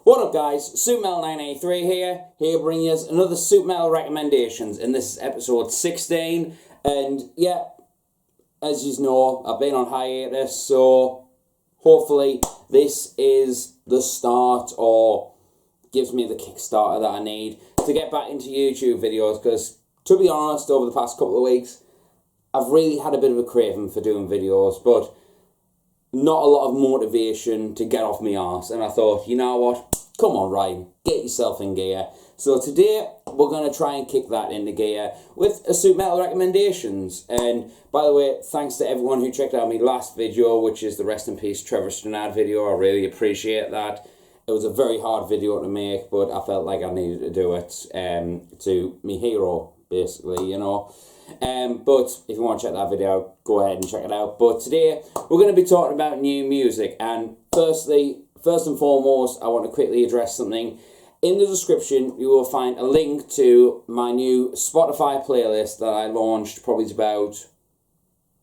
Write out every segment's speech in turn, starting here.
What up guys, SuperMetal983 here bringing us another Super Metal recommendations, and this is episode 16, and yeah, as you know, I've been on hiatus, so hopefully this is the start, or gives me the kickstarter that I need to get back into YouTube videos, because to be honest, over the past couple of weeks, I've really had a bit of a craving for doing videos, but not a lot of motivation to get off my arse, and I thought, you know what, come on Ryan, get yourself in gear. So today we're going to try and kick that into gear with a Super Metal recommendations. And by the way, thanks to everyone who checked out my last video, which is the Rest in Peace Trevor Strnad video. I really appreciate that. It was a very hard video to make, but I felt like I needed to do it to me hero, basically, you know. But if you want to check that video out, go ahead and check it out. But today we're going to be talking about new music, and first and foremost, I want to quickly address something. In the description, you will find a link to my new Spotify playlist that I launched probably about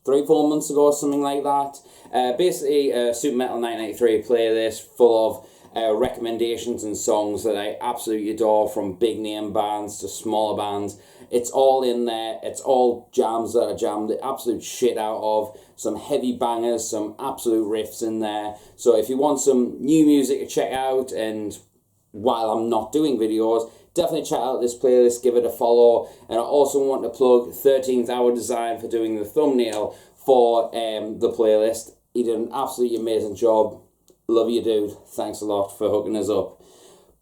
3-4 months ago, something like that. Basically, a Super Metal 983 playlist full of recommendations and songs that I absolutely adore, from big name bands to smaller bands. It's all in there. It's all jams that I jammed the absolute shit out of. Some heavy bangers, some absolute riffs in there. So if you want some new music to check out, and while I'm not doing videos, definitely check out this playlist, give it a follow. And I also want to plug 13th Hour Design for doing the thumbnail for the playlist. He did an absolutely amazing job. Love you, dude. Thanks a lot for hooking us up.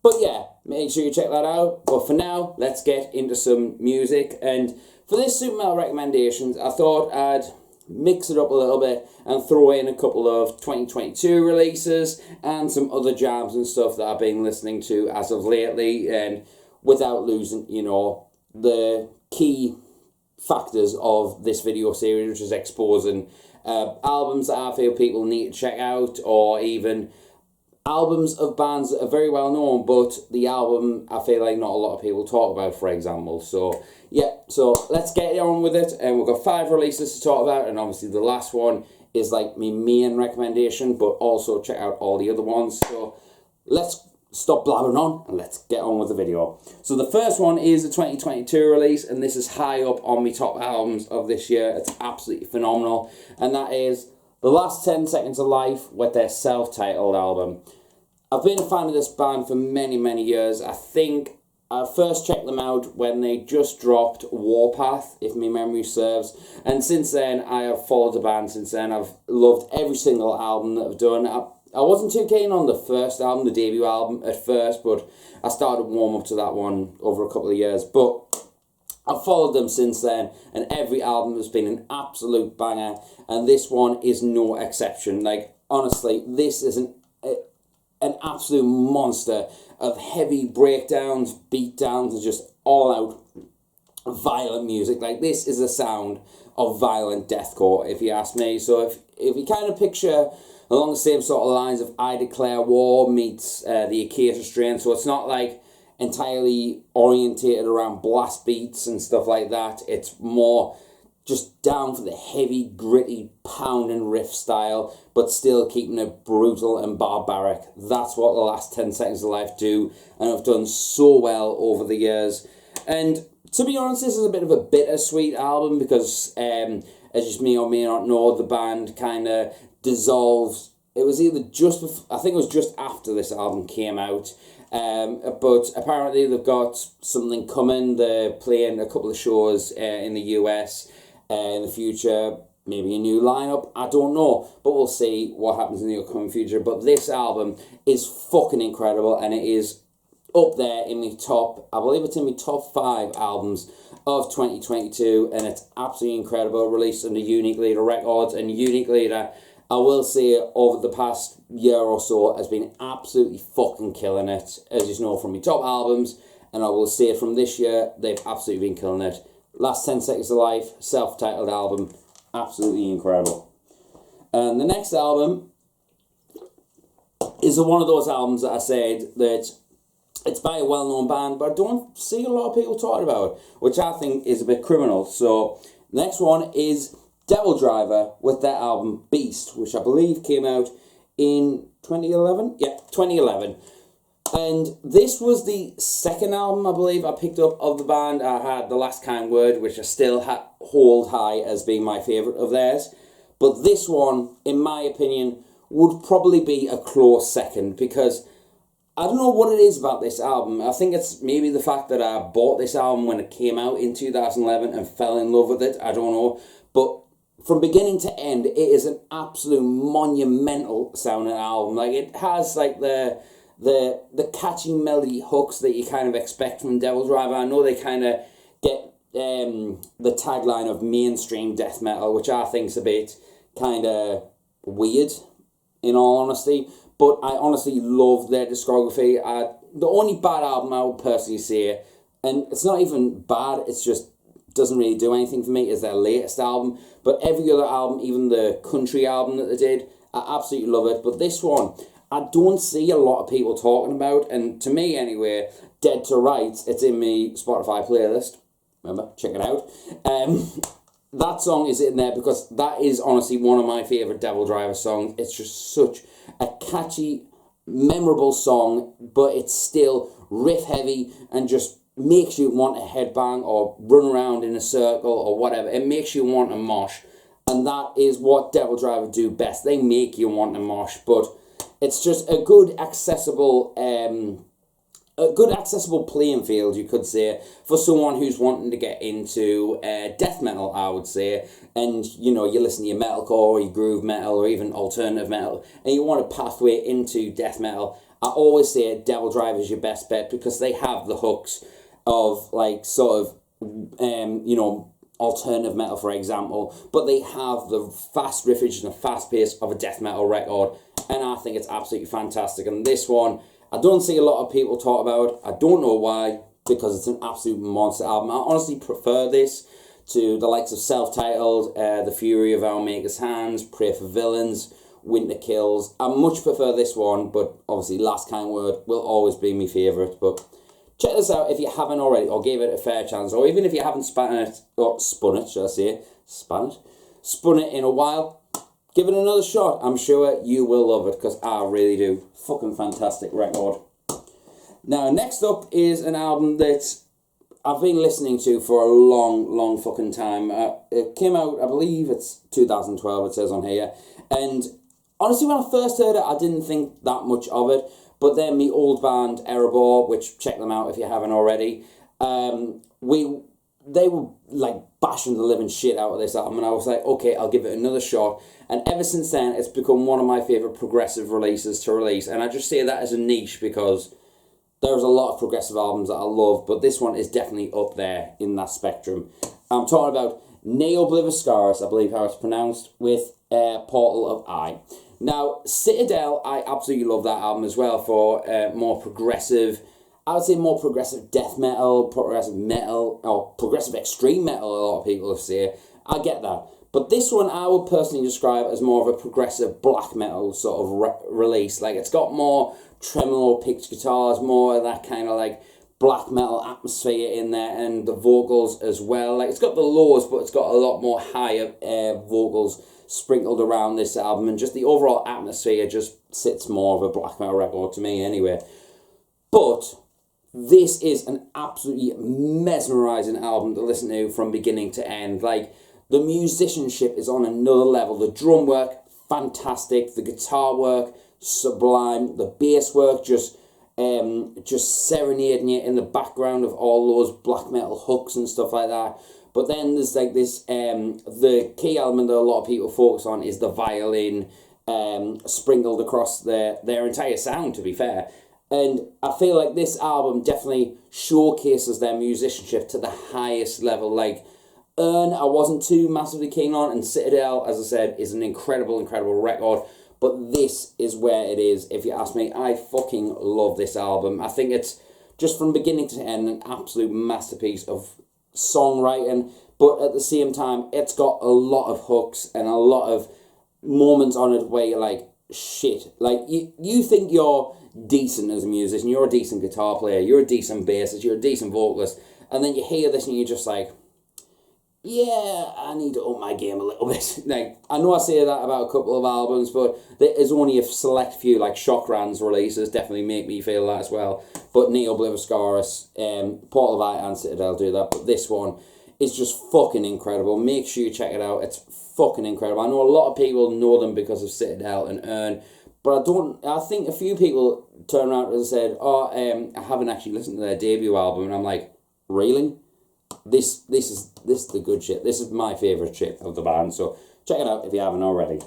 But yeah, make sure you check that out. But for now, let's get into some music. And for this Super Metal recommendations, I thought I'd mix it up a little bit and throw in a couple of 2022 releases and some other jams and stuff that I've been listening to as of lately, and without losing, you know, the key factors of this video series, which is exposing albums that I feel people need to check out, or even albums of bands that are very well known, but the album I feel like not a lot of people talk about, for example. So yeah, so let's get on with it. And we've got 5 releases to talk about, and obviously the last one is like my main recommendation, but also check out all the other ones. So let's stop blabbering on and let's get on with the video. So the first one is a 2022 release, and this is high up on my top albums of this year. It's absolutely phenomenal, and that is The Last 10 Seconds of Life with their self-titled album. I've been a fan of this band for many, many years. I think I first checked them out when they just dropped Warpath, if my memory serves. And since then, I have followed the band since then. I've loved every single album that I've done. I wasn't too keen on the first album, the debut album, at first, but I started warm up to that one over a couple of years. But I've followed them since then, and every album has been an absolute banger, and this one is no exception. Like, honestly, this is an absolute monster of heavy breakdowns, beatdowns, and just all-out violent music. Like, this is the sound of violent deathcore, if you ask me. So if you kind of picture along the same sort of lines of I Declare War meets the Occulta strain, so it's not like entirely orientated around blast beats and stuff like that. It's more just down for the heavy, gritty, pounding riff style, but still keeping it brutal and barbaric. That's what The Last 10 Seconds of Life do, and have done so well over the years. And to be honest, this is a bit of a bittersweet album, because as you may or may not know, the band kind of dissolved. It was either just before, I think it was just after this album came out. But apparently they've got something coming. They're playing a couple of shows in the US in the future, maybe a new lineup, I don't know, but we'll see what happens in the upcoming future. But this album is fucking incredible, and it is up there in my top, I believe it's in my top 5 albums of 2022, and it's absolutely incredible. Released under Unique Leader Records, and Unique Leader, I will say, over the past year or so, has been absolutely fucking killing it, as you know, from my top albums, and I will say from this year, they've absolutely been killing it. Last 10 Seconds of Life, self-titled album, absolutely incredible. And the next album is one of those albums that I said that it's by a well-known band, but I don't see a lot of people talking about it, which I think is a bit criminal. So, the next one is DevilDriver with their album Beast, which I believe came out in 2011. Yeah, 2011. And this was the second album, I believe, I picked up of the band. I had The Last Kind Word, which I still hold high as being my favourite of theirs. But this one, in my opinion, would probably be a close second, because I don't know what it is about this album. I think it's maybe the fact that I bought this album when it came out in 2011 and fell in love with it. I don't know. But from beginning to end, it is an absolute monumental sounding album. Like, it has like the catchy melody hooks that you kind of expect from DevilDriver. I know they kind of get the tagline of mainstream death metal, which I think's a bit kind of weird, in all honesty. But I honestly love their discography. The only bad album I would personally say, and it's not even bad, it's just doesn't really do anything for me, is their latest album. But every other album, even the country album that they did, I absolutely love it. But this one, I don't see a lot of people talking about, and to me anyway, Dead to Rights, it's in my Spotify playlist. Remember, check it out. That song is in there because that is honestly one of my favourite DevilDriver songs. It's just such a catchy, memorable song, but it's still riff heavy and just makes you want to headbang or run around in a circle or whatever. It makes you want to mosh, and that is what DevilDriver do best. They make you want to mosh, but it's just a good accessible playing field, you could say, for someone who's wanting to get into death metal, I would say. And, you know, you listen to your metalcore or your groove metal or even alternative metal, and you want a pathway into death metal. I always say DevilDriver is your best bet because they have the hooks of, like, sort of, you know, alternative metal, for example, but they have the fast riffage and the fast pace of a death metal record, and I think it's absolutely fantastic. And this one, I don't see a lot of people talk about. I don't know why, because it's an absolute monster album. I honestly prefer this to the likes of Self-Titled, The Fury of Our Maker's Hands, Pray for Villains, Winter Kills. I much prefer this one, but obviously Last Kind Word will always be my favourite. But check this out if you haven't already, or gave it a fair chance, or even if you haven't spun it in a while. Give it another shot. I'm sure you will love it, because I really do. Fucking fantastic record. Now, next up is an album that I've been listening to for a long fucking time. It came out, I believe it's 2012, it says on here. And honestly, when I first heard it, I didn't think that much of it. But then my old band, Erebor, which, check them out if you haven't already, they were like bashing the living shit out of this album, and I was like, okay, I'll give it another shot. And ever since then, it's become one of my favourite progressive releases to release. And I just say that as a niche because there's a lot of progressive albums that I love, but this one is definitely up there in that spectrum. I'm talking about Obliviscaris, I believe how it's pronounced, with Portal of Eye. Now, Citadel, I absolutely love that album as well for more progressive, I would say more progressive death metal, progressive metal, or progressive extreme metal, a lot of people say. I get that. But this one I would personally describe as more of a progressive black metal sort of release. Like, it's got more tremolo picked guitars, more of that kind of like black metal atmosphere in there, and the vocals as well. Like, it's got the lows, but it's got a lot more higher vocals sprinkled around this album, and just the overall atmosphere just sits more of a black metal record to me anyway. But this is an absolutely mesmerising album to listen to from beginning to end. Like, the musicianship is on another level. The drum work, fantastic. The guitar work, sublime. The bass work, just serenading you in the background of all those black metal hooks and stuff like that. But then there's like this, the key element that a lot of people focus on is the violin sprinkled across their entire sound, to be fair. And I feel like this album definitely showcases their musicianship to the highest level. Like, I wasn't too massively keen on, and Citadel, as I said, is an incredible record. But this is where it is, if you ask me. I fucking love this album. I think it's, just from beginning to end, an absolute masterpiece of songwriting. But at the same time, it's got a lot of hooks and a lot of moments on it where you're like, shit. Like, you think you're decent as a musician, you're a decent guitar player, you're a decent bassist, you're a decent vocalist, and then you hear this and you're just like, yeah, I need to up my game a little bit. Like, I know I say that about a couple of albums, but there is only a select few, like Shockran's releases definitely make me feel that as well. But Obliviscaris, Portal of Light and Citadel do that, but this one is just fucking incredible. Make sure you check it out. It's fucking incredible. I know a lot of people know them because of Citadel and Urn, but I think a few people turn around and said, oh, I haven't actually listened to their debut album, and I'm like, really? This is the good shit. This is my favourite shit of the band, so check it out if you haven't already.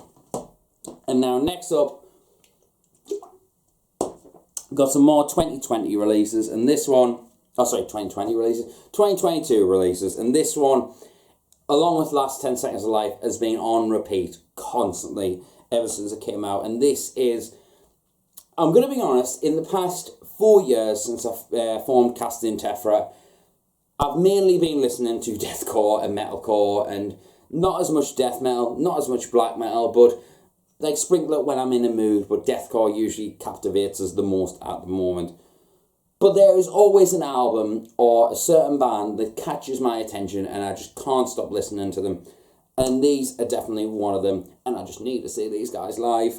And now next up, got some more 2020 releases, and this one, 2020 releases, 2022 releases, and this one, along with Last 10 Seconds of Life, has been on repeat constantly ever since it came out. And this is, I'm going to be honest, in the past 4 years since I've formed Casting Tephra, I've mainly been listening to deathcore and metalcore, and not as much death metal, not as much black metal, but like sprinkle it when I'm in a mood, but deathcore usually captivates us the most at the moment. But there is always an album or a certain band that catches my attention and I just can't stop listening to them. And these are definitely one of them, and I just need to see these guys live.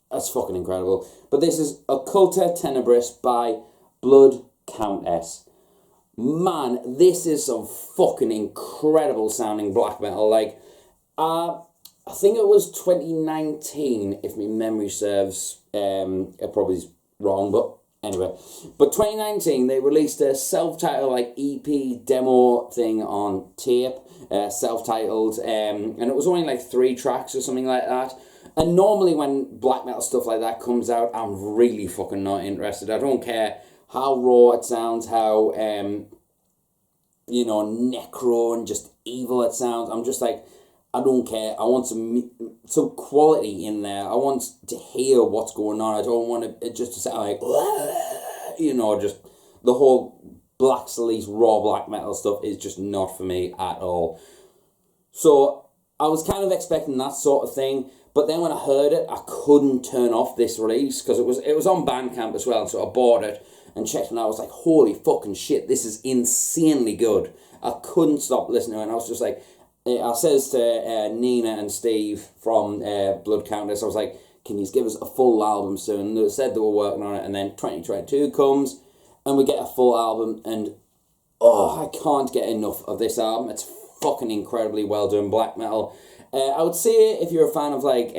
That's fucking incredible. But this is Occulta Tenebris by Bloodcount. Man, this is some fucking incredible sounding black metal. Like, I think it was 2019, if my memory serves. It probably is wrong, but anyway. But 2019, they released a self-titled like EP demo thing on tape, self-titled, and it was only like 3 tracks or something like that. And normally when black metal stuff like that comes out, I'm really fucking not interested. I don't care how raw it sounds, how, necro and just evil it sounds. I'm just like, I don't care. I want some quality in there. I want to hear what's going on. I don't want it just to sound like, just the whole Black Sleaze raw black metal stuff is just not for me at all. So I was kind of expecting that sort of thing. But then when I heard it, I couldn't turn off this release because it was on Bandcamp as well. So I bought it and checked it and I was like, holy fucking shit, this is insanely good. I couldn't stop listening to it, and I was just like, I says to Nina and Steve from Bloodcount, I was like, can you give us a full album soon? And they said they were working on it, and then 2022 comes and we get a full album, and I can't get enough of this album. It's fucking incredibly well done black metal. I would say if you're a fan of like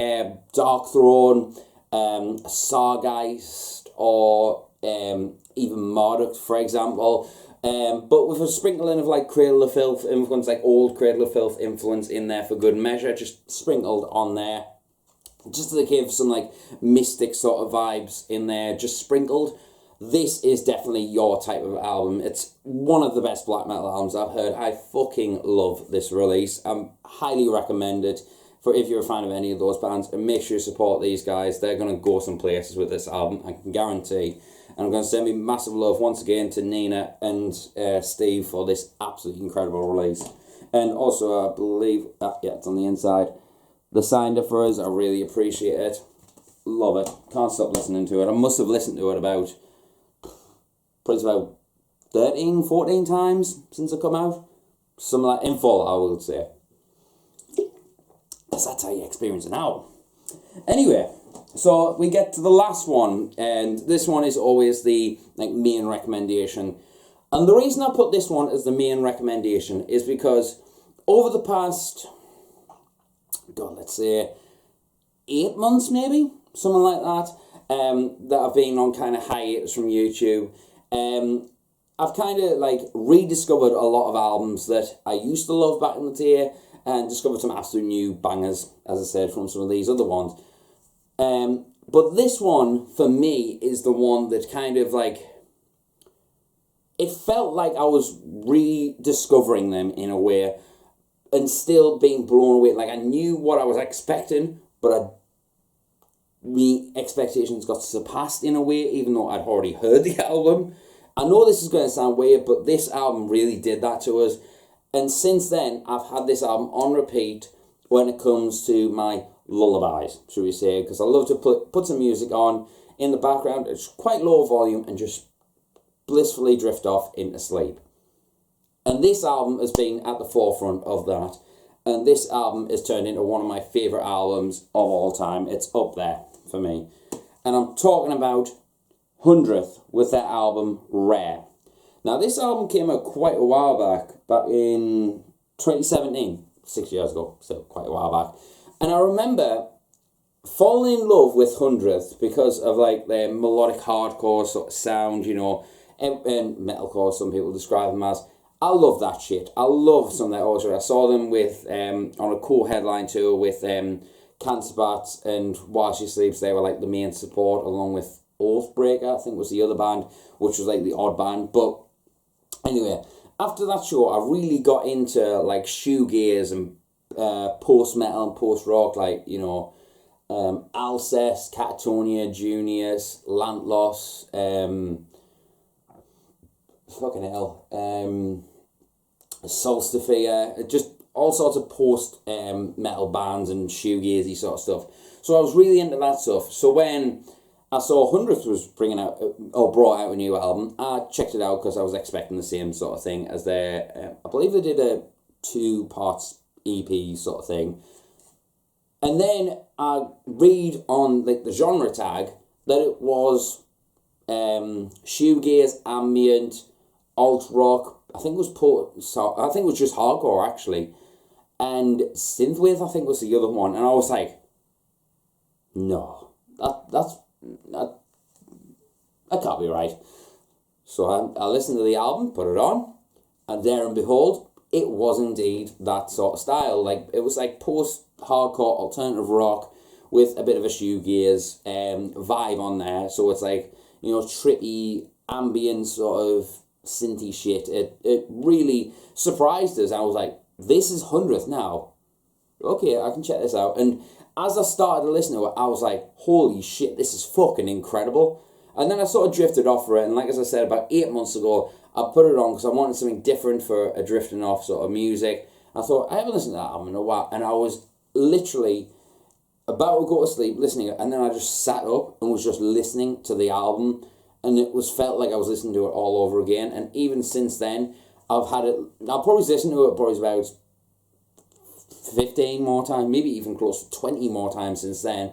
Dark Throne, Sargeist, or even Marduk, for example, but with a sprinkling of like Cradle of Filth influence, like old Cradle of Filth influence in there for good measure, just sprinkled on there, just to give some like mystic sort of vibes in there, just sprinkled. This is definitely your type of album. It's one of the best black metal albums I've heard. I fucking love this release. Highly recommend it for if you're a fan of any of those bands, and make sure you support these guys. They're going to go some places with this album, I can guarantee. And I'm going to send me massive love once again to Nina and Steve for this absolutely incredible release. And also, I believe, it's on the inside, the signed up for us. I really appreciate it. Love it. Can't stop listening to it. I must have listened to it about 13, 14 times since it come out. Something like, in full, I would say. Because that's how you experience an album. Anyway, so we get to the last one, and this one is always the main recommendation. And the reason I put this one as the main recommendation is because over the past, let's say 8 months maybe, something like that, that I've been on kind of hiatus from YouTube. I've kind of rediscovered a lot of albums that I used to love back in the day, and discovered some absolute new bangers, as I said, from some of these other ones. But this one, for me, is the one that kind of it felt like I was rediscovering them in a way, and still being blown away. Like, I knew what I was expecting, but my expectations got surpassed in a way, even though I'd already heard the album. I know this is going to sound weird, but this album really did that to us. And since then, I've had this album on repeat when it comes to my lullabies, should we say, because I love to put some music on in the background. It's quite low volume and just blissfully drift off into sleep. And this album has been at the forefront of that. And this album is turned into one of my favourite albums of all time. It's up there for me. And I'm talking about Hundredth with their album Rare. Now, this album came out quite a while back in 2017, 6 years ago, so quite a while back. And I remember falling in love with Hundredth because of like their melodic hardcore sort of sound, you know, and metalcore, some people describe them as. I love that shit. I love some of their orchestra. I saw them with on a cool headline tour with Sabbath and While She Sleeps. They were like the main support, along with Oathbreaker, I think was the other band, which was like the odd band. But anyway, after that show, I really got into like shoegaze and post-metal and post-rock, like, you know, Alcest, Catatonia, Junius, Lantlos, fucking hell, Solstafia, just all sorts of post-metal bands and shoegazy sort of stuff. So I was really into that stuff. So when I saw Hundredth was bringing out, or brought out a new album, I checked it out because I was expecting the same sort of thing as their, I believe they did a 2-part EP sort of thing. And then I read on like the genre tag that it was shoegaze, ambient, alt rock. I think it was just hardcore actually, and synthwave I think was the other one. And I was like, no, that can't be right. So I listened to the album, put it on, and there and behold, it was indeed that sort of style. Like, it was like post-hardcore alternative rock with a bit of a shoegaze vibe on there. So it's like, you know, trippy, ambient sort of synthy shit. It really surprised us. I was like, this is Hundredth now. Okay, I can check this out. And as I started to listen to it, I was like, holy shit, this is fucking incredible. And then I sort of drifted off for it. And like as I said, about 8 months ago, I put it on because I wanted something different for a drifting off sort of music. I thought, I haven't listened to that album in a while. And I was literally about to go to sleep listening to it. And then I just sat up and was just listening to the album. And it felt like I was listening to it all over again. And even since then, I've probably listened to it probably about 15 more times, maybe even close to 20 more times since then,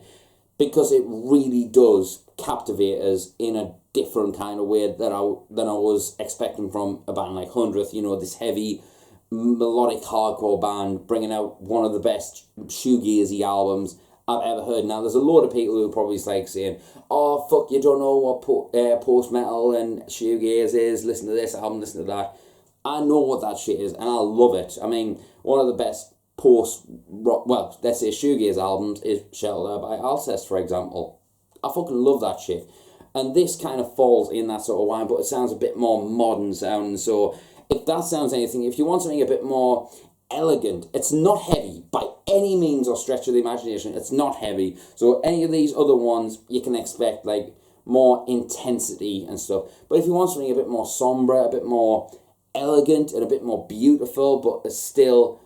because it really does captivate us in a different kind of way than I was expecting from a band like Hundredth. You know, this heavy melodic hardcore band bringing out one of the best shoegazy albums I've ever heard. Now, there's a lot of people who are probably like saying, oh, fuck, you don't know what post-metal and shoegaze is, listen to this album, listen to that. I know what that shit is, and I love it. I mean, one of the best post-rock, well, let's say shoegaze albums is Shelter by Alcest, for example. I fucking love that shit. And this kind of falls in that sort of line, but it sounds a bit more modern sounding. So if that sounds anything, if you want something a bit more elegant, it's not heavy by any means or stretch of the imagination. It's not heavy. So any of these other ones, you can expect like more intensity and stuff. But if you want something a bit more somber, a bit more elegant and a bit more beautiful, but it's still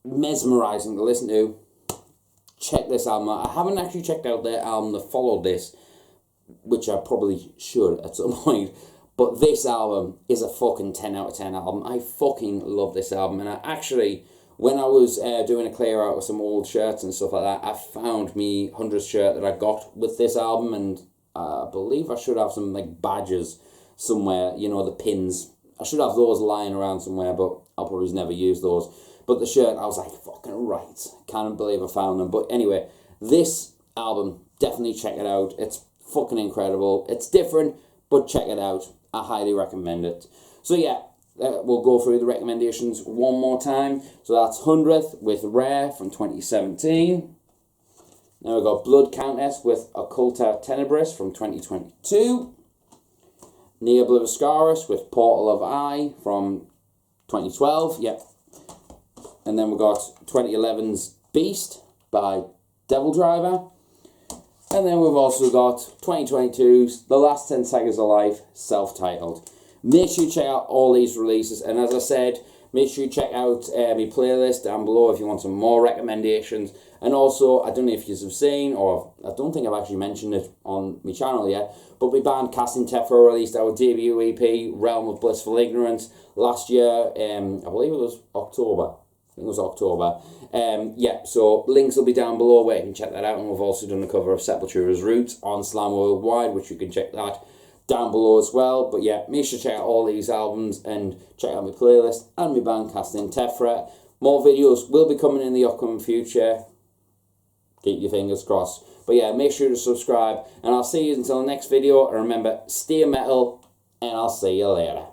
mesmerizing to listen to, check this album out. I haven't actually checked out their album that followed this, which I probably should at some point. But this album is a fucking 10 out of 10 album. I fucking love this album. And I actually, when I was doing a clear out of some old shirts and stuff like that, I found me Hundredth shirt that I got with this album. And I believe I should have some like badges somewhere, you know, the pins. I should have those lying around somewhere, but I'll probably never use those. But the shirt, I was like, fucking right. Can't believe I found them. But anyway, this album, definitely check it out. It's fucking incredible. It's different, but check it out. I highly recommend it. So yeah, we'll go through the recommendations one more time. So that's Hundredth with Rare from 2017. Now we've got Bloodcount with Occulta Tenebris from 2022. Obliviscaris with Portal of Eye from 2012. Yep. And then we've got 2011's Beast by DevilDriver. And then we've also got 2022's The Last 10 Seconds of Life, self-titled. Make sure you check out all these releases. And as I said, make sure you check out my playlist down below if you want some more recommendations. And also, I don't know if you have seen, or I don't think I've actually mentioned it on my channel yet, but my band Casting Tephra released our debut EP, Realm of Blissful Ignorance, last year. I believe it was October. I think it was October. Yeah, so links will be down below where you can check that out. And we've also done a cover of Sepultura's Roots on Slam Worldwide, which you can check that down below as well. But yeah, make sure to check out all these albums and check out my playlist and my band Casting Tephra. More videos will be coming in the upcoming future. Keep your fingers crossed. But yeah, make sure to subscribe. And I'll see you until the next video. And remember, stay metal. And I'll see you later.